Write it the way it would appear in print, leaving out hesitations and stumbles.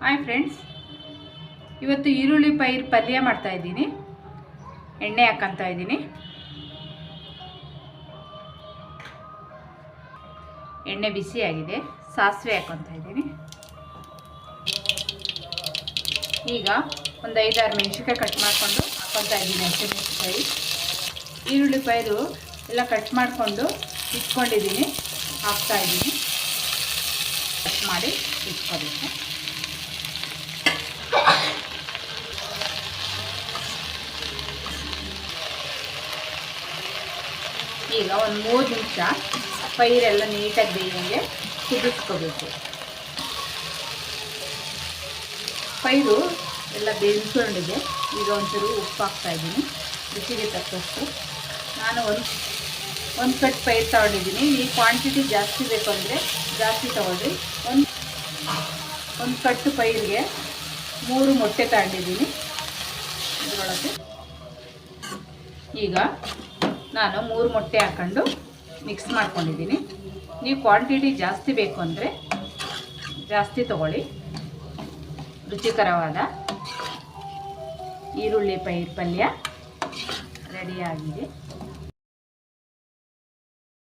Hi friends, ಇವತ್ತು ಈರುಳ್ಳಿ ಪೈರು ಪಲ್ಯ ಮಾಡ್ತಾ ಇದ್ದೀನಿ. ಎಣ್ಣೆ ಹಾಕ್ತಾ ಇದ್ದೀನಿ. ಎಣ್ಣೆ ಬಿಸಿ ಆಗಿದೆ. ಸಾಸಿವೆ ಹಾಕ್ತಾ ಇದ್ದೀನಿ. ಈಗ ಒಂದು 5-6 ಮೆಣಸಿನಕಾಯಿ ಕಟ್ ಮಾಡಿಕೊಂಡು ಹಾಕ್ತಾ ಇದ್ದೀನಿ. ಹಸಿಮೆಣಸಿನಕಾಯಿ, ಈರುಳ್ಳಿ ಪೈರು ಎಲ್ಲ ಕಟ್ ಮಾಡಿಕೊಂಡು ಇಟ್ಕೊಂಡಿದ್ದೀನಿ. ಹಾಕ್ತಾ ಇದ್ದೀನಿ. ಕಟ್ ಮಾಡಿ ಇಟ್ಕೊಬೇಕು. ಈಗ ಒಂದು 3 ನಿಮಿಷ ಪೈರೆಲ್ಲ ನೀಟಾಗಿ ಬೇಯಂಗೆ ಕುದಿಸ್ಕೋಬೇಕು. ಪೈರು ಎಲ್ಲ ಬೇಯಿಸ್ಕೊಂಡಿದೆ. ಈಗ ಒಂಚೂರು ಉಪ್ಪು ಹಾಕ್ತಾಯಿದ್ದೀನಿ, ರುಚಿಗೆ ತಕ್ಕಷ್ಟು. ನಾನು ಒಂದು ಕಟ್ ಪೈರು ತಗೊಂಡಿದ್ದೀನಿ. ಈ ಕ್ವಾಂಟಿಟಿ ಜಾಸ್ತಿ ಬೇಕು ಅಂದರೆ ಜಾಸ್ತಿ ತೊಗೊಳ್ರಿ. ಒಂದು ಕಟ್ಟು ಪೈರಿಗೆ 3 ಮೊಟ್ಟೆ ತಗೊಂಡಿದ್ದೀನಿ. ಇದರೊಳಗೆ ಈಗ ನಾನು 3 ಮೊಟ್ಟೆ ಹಾಕ್ಕೊಂಡು ಮಿಕ್ಸ್ ಮಾಡ್ಕೊಂಡಿದ್ದೀನಿ. ನೀವು ಕ್ವಾಂಟಿಟಿ ಜಾಸ್ತಿ ಬೇಕು ಅಂದರೆ ಜಾಸ್ತಿ ತೊಗೊಳ್ಳಿ. ರುಚಿಕರವಾದ ಈರುಳ್ಳಿ ಪೈರು ಪಲ್ಯ ರೆಡಿಯಾಗಿದೆ.